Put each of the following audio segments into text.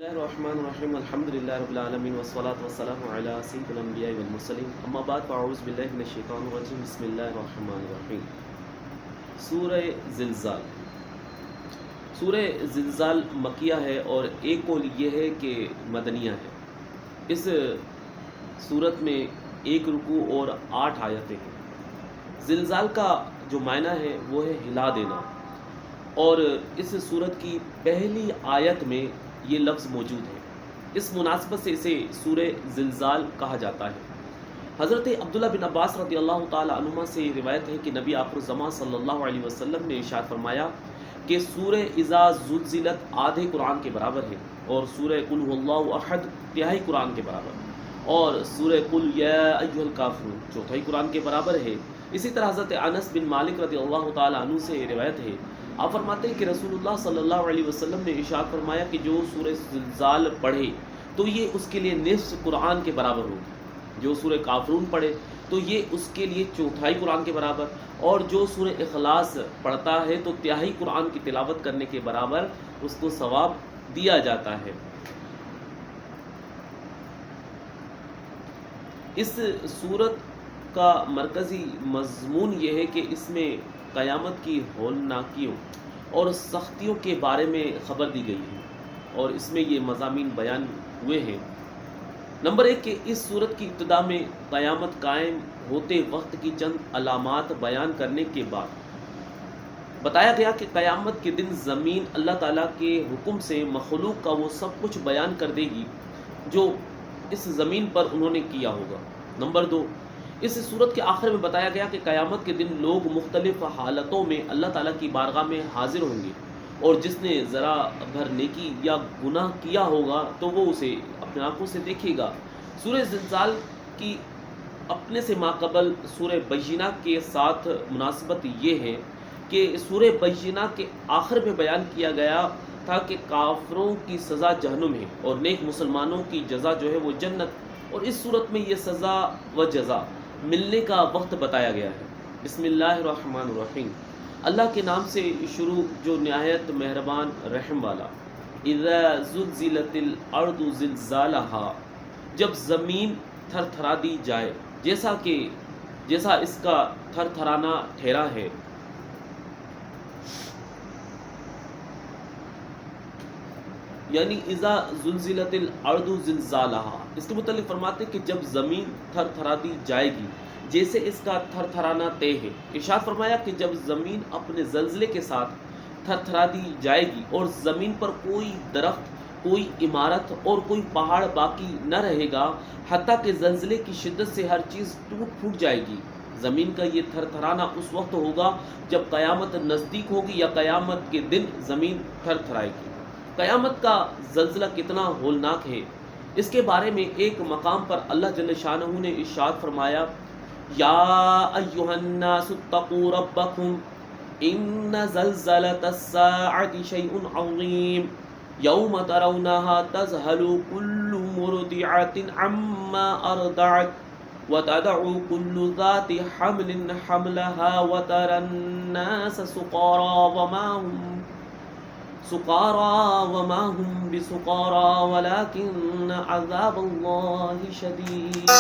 بسم اللہ الرحمن الرحیم الحمدللہ رب العالمین والصلاة والسلام علی سید الانبیاء والمرسلین اما بعد فاعوذ باللہ من الشیطان الرجیم بسم اللہ الرحمن الرحیم۔ سورہ زلزال۔ سورہ زلزال مکیہ ہے اور ایک قول یہ ہے کہ مدنیہ ہے۔ اس سورت میں 1 رکوع اور 8 آیتیں ہیں۔ زلزال کا جو معنی ہے وہ ہے ہلا دینا، اور اس سورت کی پہلی آیت میں یہ لفظ موجود ہے۔ اس مناسبت سے اسے سورہ زلزال کہا جاتا ہے۔ حضرت عبداللہ بن عباس رضی اللہ تعالی عنہما سے روایت ہے کہ نبی آخر الزمان صلی اللہ علیہ وسلم نے ارشاد فرمایا کہ سورہ اذا زلزلت آدھے قرآن کے برابر ہے، اور سورہ قل هو اللہ احد تہائی قرآن کے برابر، اور سورہ قل یا ایھا الکافرون چوتھائی قرآن کے برابر ہے۔ اسی طرح حضرت انس بن مالک رضی اللہ تعالی عنہ سے روایت ہے، آپ فرماتے ہیں کہ رسول اللہ صلی اللہ علیہ وسلم نے ارشاد فرمایا کہ جو سورہ زلزال پڑھے تو یہ اس کے لیے نصف قرآن کے برابر ہوگی، جو سورہ کافرون پڑھے تو یہ اس کے لیے چوتھائی قرآن کے برابر، اور جو سورہ اخلاص پڑھتا ہے تو تہائی قرآن کی تلاوت کرنے کے برابر اس کو ثواب دیا جاتا ہے۔ اس سورت کا مرکزی مضمون یہ ہے کہ اس میں قیامت کی ہولناکیوں اور سختیوں کے بارے میں خبر دی گئی ہے، اور اس میں یہ مضامین بیان ہوئے ہیں۔ نمبر 1 کہ اس سورت کی ابتدا میں قیامت قائم ہوتے وقت کی چند علامات بیان کرنے کے بعد بتایا گیا کہ قیامت کے دن زمین اللہ تعالیٰ کے حکم سے مخلوق کا وہ سب کچھ بیان کر دے گی جو اس زمین پر انہوں نے کیا ہوگا۔ نمبر 2، اس صورت کے آخر میں بتایا گیا کہ قیامت کے دن لوگ مختلف حالتوں میں اللہ تعالیٰ کی بارگاہ میں حاضر ہوں گے، اور جس نے ذرا بھر نیکی یا گناہ کیا ہوگا تو وہ اسے اپنے آنکھوں سے دیکھے گا۔ سورہ زلزال کی اپنے سے ماقبل سورہ بینہ کے ساتھ مناسبت یہ ہے کہ سورہ بینہ کے آخر میں بیان کیا گیا تھا کہ کافروں کی سزا جہنم ہے اور نیک مسلمانوں کی جزا جو ہے وہ جنت، اور اس صورت میں یہ سزا و جزا ملنے کا وقت بتایا گیا ہے۔ بسم اللہ الرحمن الرحیم، اللہ کے نام سے شروع جو نہایت مہربان رحم والا۔ اذا زلزلت الارض زلزالہا، جب زمین تھر تھرا دی جائے، جیسا اس کا تھر تھرانا ٹھہرا ہے۔ یعنی اذا زلزلت الارض زلزالہا، اس کے متعلق فرماتے ہیں کہ جب زمین تھر تھرا دی جائے گی جیسے اس کا تھر تھرانا طے ہے۔ ارشاد فرمایا کہ جب زمین اپنے زلزلے کے ساتھ تھر تھرا دی جائے گی اور زمین پر کوئی درخت، کوئی عمارت اور کوئی پہاڑ باقی نہ رہے گا، حتیٰ کہ زلزلے کی شدت سے ہر چیز ٹوٹ پھوٹ جائے گی۔ زمین کا یہ تھر تھرانا اس وقت ہوگا جب قیامت نزدیک ہوگی یا قیامت کے دن زمین تھر تھرائے گی۔ قیامت کا زلزلہ کتنا ہولناک ہے، اس کے بارے میں ایک مقام پر اللہ جل شانہ نے ارشاد فرمایا، یا ایھا الناس اتقوا ربکم ان زلزلۃ الساعۃ شیء عظیم یوم ترونها تذہل کل مرضعۃ عما ارضعت وتضع كل ذات حمل حملها وترى الناس سقارى وما هم بسقارى ولكن عذاب الله شديد۔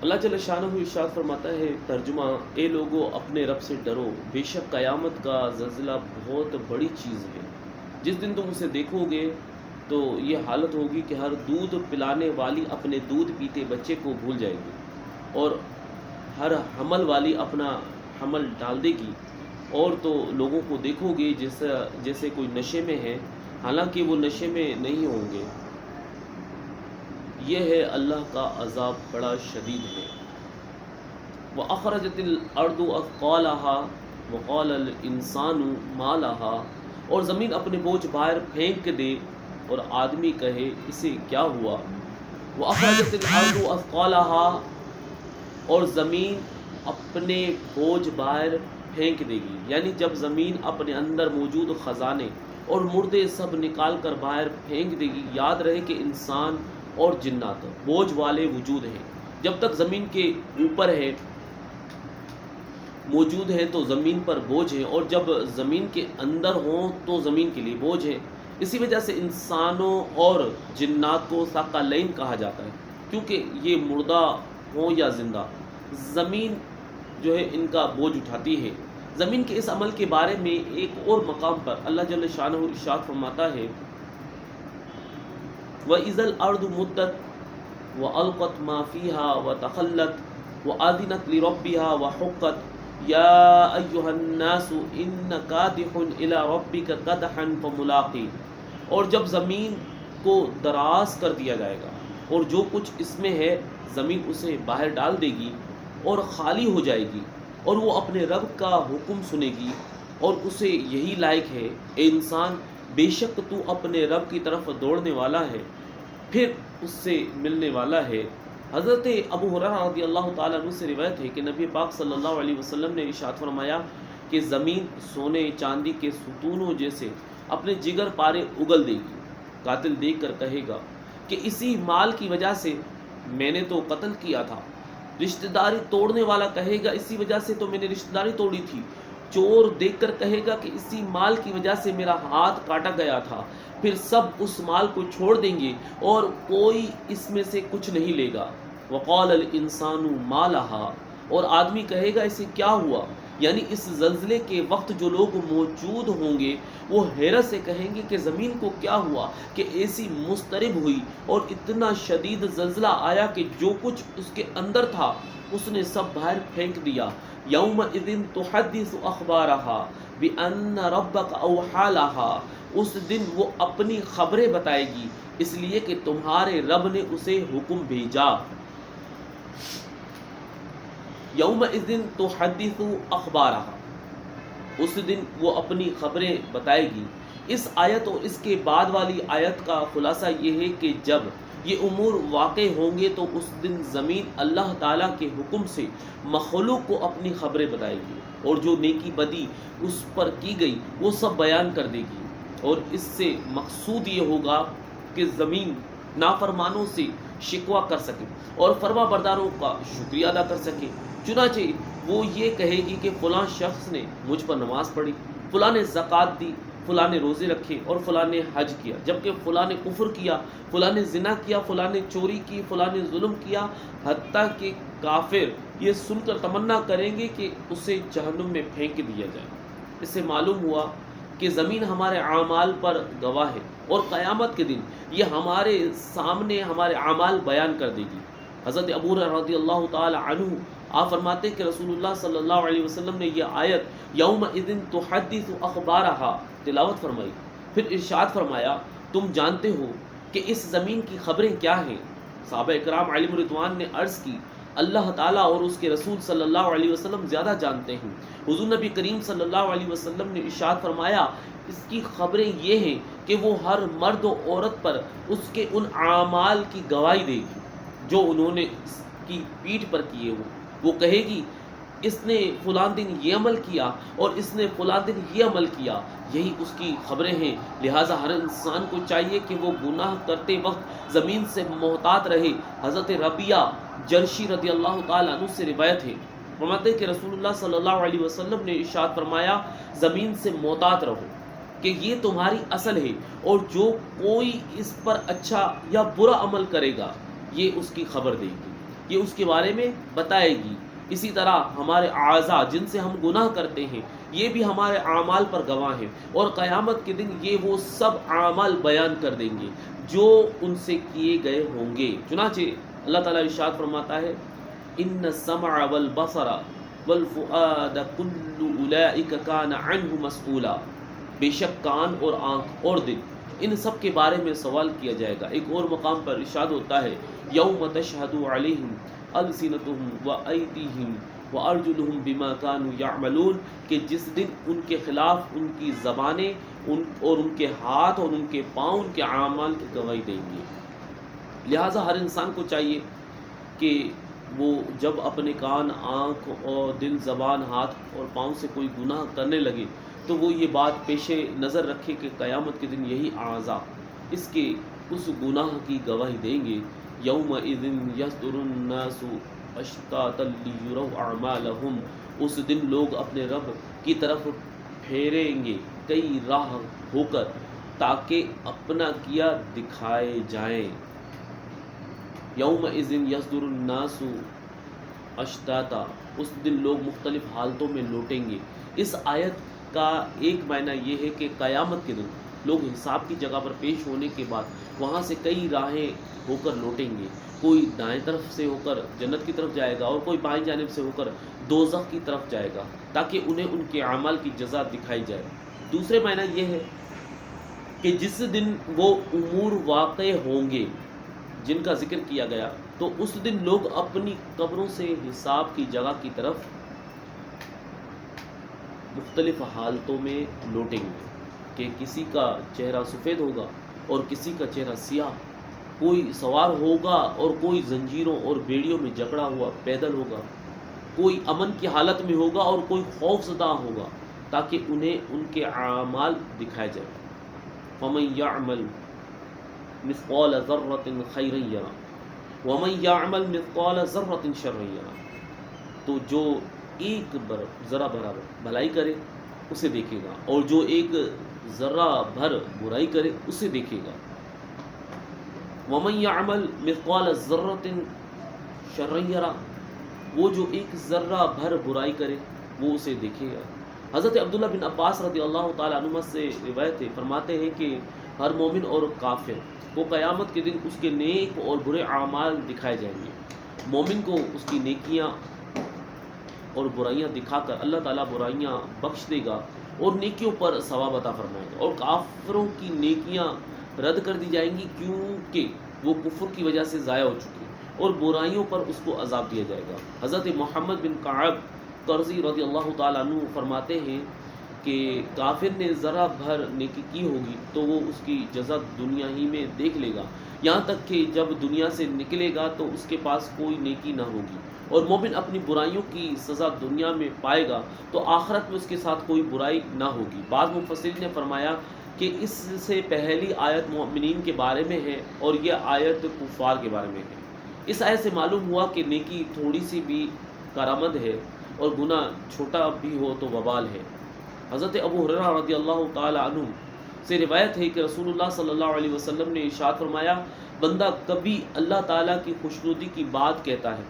اللہ جل شانہ ارشاد فرماتا ہے، ترجمہ، اے لوگو اپنے رب سے ڈرو، بے شک قیامت کا زلزلہ بہت بڑی چیز ہے۔ جس دن تم اسے دیکھو گے تو یہ حالت ہوگی کہ ہر دودھ پلانے والی اپنے دودھ پیتے بچے کو بھول جائے گی، اور ہر حمل والی اپنا حمل ڈال دے گی، اور تو لوگوں کو دیکھو گے جیسے کوئی نشے میں ہے، حالانکہ وہ نشے میں نہیں ہوں گے۔ یہ ہے اللہ کا عذاب بڑا شدید ہے۔ وَأَخْرَجَتِ الْأَرْضُ أَثْقَالَهَا وَقَالَ الْإِنسَانُ مَا لَهَا، اور زمین اپنے بوجھ باہر پھینک دے اور آدمی کہے اسے کیا ہوا۔ وَأَخْرَجَتِ الْأَرْضُ أَثْقَالَهَا، اور زمین اپنے بوجھ باہر پھینک دے گی، یعنی جب زمین اپنے اندر موجود خزانے اور مردے سب نکال کر باہر پھینک دے گی۔ یاد رہے کہ انسان اور جنات بوجھ والے وجود ہیں، جب تک زمین کے اوپر ہے موجود ہیں تو زمین پر بوجھ ہے، اور جب زمین کے اندر ہوں تو زمین کے لیے بوجھ ہے۔ اسی وجہ سے انسانوں اور جنات کو ثقلین کہا جاتا ہے، کیونکہ یہ مردہ ہوں یا زندہ، زمین جو ہے ان کا بوجھ اٹھاتی ہے۔ زمین کے اس عمل کے بارے میں ایک اور مقام پر اللہ جل شانہ ارشاد فرماتا ہے وَإِذَا الْأَرْضُ مُدَّتْ وَأَلْقَتْ مَا فِيهَا وَتَخَلَّتْ وَآذِنَتْ لِرَبِّهَا وَحُقَّتْ يَا أَيُّهَا النَّاسُ إِنَّ كَادِحٌ إِلَى رَبِّكَ كَدْحًا فَمُلَاقِيهِ۔ اور جب زمین کو دراز کر دیا جائے گا اور جو کچھ اس میں ہے زمین اسے باہر ڈال دے گی اور خالی ہو جائے گی، اور وہ اپنے رب کا حکم سنے گی، اور اسے یہی لائق ہے اے انسان بے شک تو اپنے رب کی طرف دوڑنے والا ہے، پھر اس سے ملنے والا ہے۔ حضرت ابو ہریرہ رضی اللہ تعالیٰ عنہ سے روایت ہے کہ نبی پاک صلی اللہ علیہ وسلم نے ارشاد فرمایا کہ زمین سونے چاندی کے ستونوں جیسے اپنے جگر پارے اگل دے گی۔ قاتل دیکھ کر کہے گا کہ اسی مال کی وجہ سے میں نے تو قتل کیا تھا۔ رشتہ داری توڑنے والا کہے گا اسی وجہ سے تو میں نے رشتہ داری توڑی تھی۔ چور دیکھ کر کہے گا کہ اسی مال کی وجہ سے میرا ہاتھ کاٹا گیا تھا۔ پھر سب اس مال کو چھوڑ دیں گے اور کوئی اس میں سے کچھ نہیں لے گا۔ وقال الانسان ما لها، اور آدمی کہے گا اسے کیا ہوا؟ یعنی اس زلزلے کے وقت جو لوگ موجود ہوں گے وہ حیرت سے کہیں گے کہ زمین کو کیا ہوا کہ ایسی مضطرب ہوئی اور اتنا شدید زلزلہ آیا کہ جو کچھ اس کے اندر تھا اس نے سب باہر پھینک دیا۔ یومئذ تحدث اخبارها بان ربک اوحی لها، اس دن وہ اپنی خبریں بتائے گی اس لیے کہ تمہارے رب نے اسے حکم بھیجا۔ یومئذ تحدث اخبارها، اس دن وہ اپنی خبریں بتائے گی۔ اس آیت اور اس کے بعد والی آیت کا خلاصہ یہ ہے کہ جب یہ امور واقع ہوں گے تو اس دن زمین اللہ تعالیٰ کے حکم سے مخلوق کو اپنی خبریں بتائے گی، اور جو نیکی بدی اس پر کی گئی وہ سب بیان کر دے گی، اور اس سے مقصود یہ ہوگا کہ زمین نافرمانوں سے شکوہ کر سکے اور فرما برداروں کا شکریہ ادا کر سکے۔ چنانچہ وہ یہ کہے گی کہ فلاں شخص نے مجھ پر نماز پڑھی، فلاں نے زکوٰۃ دی، فلاں نے روزے رکھے اور فلاں نے حج کیا، جبکہ فلاں نے کفر کیا، فلاں نے زنا کیا، فلاں نے چوری کی، فلاں نے ظلم کیا، حتیٰ کہ کافر یہ سن کر تمنا کریں گے کہ اسے جہنم میں پھینک دیا جائے۔ اس سے معلوم ہوا کہ زمین ہمارے اعمال پر گواہ ہے، اور قیامت کے دن یہ ہمارے سامنے ہمارے اعمال بیان کر دے گی۔ حضرت ابو ہریرہ رضی اللہ تعالی عنہ آپ فرماتے کہ رسول اللہ صلی اللہ علیہ وسلم نے یہ آیت یومئذ تحدث اخبارها تلاوت فرمائی، پھر ارشاد فرمایا تم جانتے ہو کہ اس زمین کی خبریں کیا ہیں؟ صحابہ اکرام علیہم رضوان نے عرض کی اللہ تعالیٰ اور اس کے رسول صلی اللہ علیہ وسلم زیادہ جانتے ہیں۔ حضور نبی کریم صلی اللہ علیہ وسلم نے ارشاد فرمایا اس کی خبریں یہ ہیں کہ وہ ہر مرد و عورت پر اس کے ان اعمال کی گواہی دے گی جو انہوں نے اس کی پیٹھ پر کیے ہوں۔ وہ کہے گی اس نے فلاں دن یہ عمل کیا اور اس نے فلاں دن یہ عمل کیا، یہی اس کی خبریں ہیں۔ لہٰذا ہر انسان کو چاہیے کہ وہ گناہ کرتے وقت زمین سے محتاط رہے۔ حضرت ربیعہ جرشی رضی اللہ تعالیٰ عنہ سے روایت ہے، فرماتے ہیں کہ رسول اللہ صلی اللہ علیہ وسلم نے ارشاد فرمایا زمین سے محتاط رہو کہ یہ تمہاری اصل ہے، اور جو کوئی اس پر اچھا یا برا عمل کرے گا یہ اس کی خبر دے گی، یہ اس کے بارے میں بتائے گی۔ اسی طرح ہمارے اعضاء جن سے ہم گناہ کرتے ہیں یہ بھی ہمارے اعمال پر گواہ ہیں، اور قیامت کے دن یہ وہ سب اعمال بیان کر دیں گے جو ان سے کیے گئے ہوں گے۔ چنانچہ اللہ تعالیٰ ارشاد فرماتا ہے ان السمع والبصر والفؤاد کل اولئک کان عنہ مسئولا، بے شک کان اور آنکھ اور دل ان سب کے بارے میں سوال کیا جائے گا۔ ایک اور مقام پر ارشاد ہوتا ہے یوم تشہد علیہم السنتہم وایدیہم وارجلہم بما کانوا یعملون، کہ جس دن ان کے خلاف ان کی زبانیں اور ان کے ہاتھ اور ان کے پاؤں ان کے اعمال کی گواہی دیں گے۔ لہٰذا ہر انسان کو چاہیے کہ وہ جب اپنے کان، آنکھ اور دل، زبان، ہاتھ اور پاؤں سے کوئی گناہ کرنے لگے تو وہ یہ بات پیش نظر رکھے کہ قیامت کے دن یہی اعضاء اس کے اس گناہ کی گواہی دیں گے۔ یومئذ یصدر الناس اشتاتا لیروا اعمالہم، اس دن لوگ اپنے رب کی طرف پھیریں گے کئی راہ ہو کر تاکہ اپنا کیا دکھائے جائیں۔ یومئذ یصدر الناس اشتاتا، اس دن لوگ مختلف حالتوں میں لوٹیں گے۔ اس آیت کا ایک معنی یہ ہے کہ قیامت کے دن لوگ حساب کی جگہ پر پیش ہونے کے بعد وہاں سے کئی راہیں ہو کر لوٹیں گے۔ کوئی دائیں طرف سے ہو کر جنت کی طرف جائے گا اور کوئی بائیں جانب سے ہو کر دوزخ کی طرف جائے گا تاکہ انہیں ان کے اعمال کی جزا دکھائی جائے۔ دوسرے معنی یہ ہے کہ جس دن وہ امور واقع ہوں گے جن کا ذکر کیا گیا، تو اس دن لوگ اپنی قبروں سے حساب کی جگہ کی طرف مختلف حالتوں میں لوٹیں گے کہ کسی کا چہرہ سفید ہوگا اور کسی کا چہرہ سیاہ، کوئی سوار ہوگا اور کوئی زنجیروں اور بیڑیوں میں جکڑا ہوا پیدل ہوگا، کوئی امن کی حالت میں ہوگا اور کوئی خوف زدہ ہوگا تاکہ انہیں ان کے اعمال دکھائے جائے۔ فَمَن يَعْمَلْ مِثْقَالَ ذَرَّةٍ خَيْرًا يَرَهُ وَمَن يَعْمَلْ مِثْقَالَ ذَرَّةٍ شَرًّا يَرَهُ، تو جو ایک ذرہ بھر بھلائی کرے اسے دیکھے گا اور جو ایک ذرہ بھر برائی کرے اسے دیکھے گا۔ وَمَن يَعْمَلْ مِثْقَالَ ذَرَّةٍ شَرًّا يَرَهُ، وہ جو ایک ذرہ بھر برائی کرے وہ اسے دیکھے گا۔ حضرت عبداللہ بن عباس رضی اللہ تعالیٰ عنہما سے روایت ہے، فرماتے ہیں کہ ہر مومن اور کافر کو قیامت کے دن اس کے نیک اور برے اعمال دکھائے جائیں گے۔ مومن کو اس کی نیکیاں اور برائیاں دکھا کر اللہ تعالیٰ برائیاں بخش دے گا اور نیکیوں پر ثواب عطا فرمائے گا، اور کافروں کی نیکیاں رد کر دی جائیں گی کیونکہ وہ کفر کی وجہ سے ضائع ہو چکی، اور برائیوں پر اس کو عذاب دیا جائے گا۔ حضرت محمد بن کعب قرظی رضی اللہ تعالیٰ عنہ فرماتے ہیں کہ کافر نے ذرہ بھر نیکی کی ہوگی تو وہ اس کی جزا دنیا ہی میں دیکھ لے گا، یہاں تک کہ جب دنیا سے نکلے گا تو اس کے پاس کوئی نیکی نہ ہوگی، اور مومن اپنی برائیوں کی سزا دنیا میں پائے گا تو آخرت میں اس کے ساتھ کوئی برائی نہ ہوگی۔ بعض مفسرین نے فرمایا کہ اس سے پہلی آیت مومنین کے بارے میں ہے اور یہ آیت کفار کے بارے میں ہے۔ اس آیت سے معلوم ہوا کہ نیکی تھوڑی سی بھی کارآمد ہے اور گناہ چھوٹا بھی ہو تو وبال ہے۔ حضرت ابو ہریرہ رضی اللہ تعالی عنہ سے روایت ہے کہ رسول اللہ صلی اللہ علیہ وسلم نے ارشاد فرمایا، بندہ کبھی اللہ تعالیٰ کی خوشنودی کی بات کہتا ہے